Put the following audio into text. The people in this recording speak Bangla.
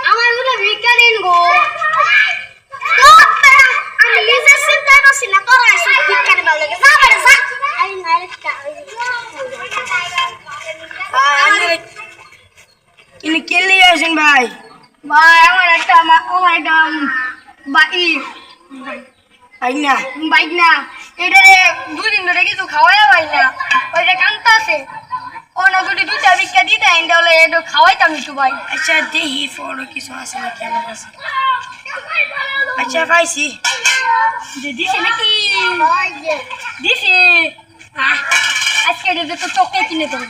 আমার মনে ভিক্ষা দিন গো আমি নিজের চিন্তা করছি না তোরা এসে ভিক্ষা দিবার লাগে যা পারে যা আমি নাইকা ইনি কেলি আছেন ভাই ভাই আমার একটা বাইক না এটা রে দুদিন ধরে কিছু খাওয়াই পাই না ওইটা কান্ত আছে অন্য দুটা ভিক্ষা দিতে আইন তাহলে একটু খাওয়াইতাম একটু ভাই আচ্ছা দেখি ফোনে কিছু আছে নাকি আমার কাছে আচ্ছা পাইছি দিছে নাকি দিছে আজকে তো তোকে কিনে দেবো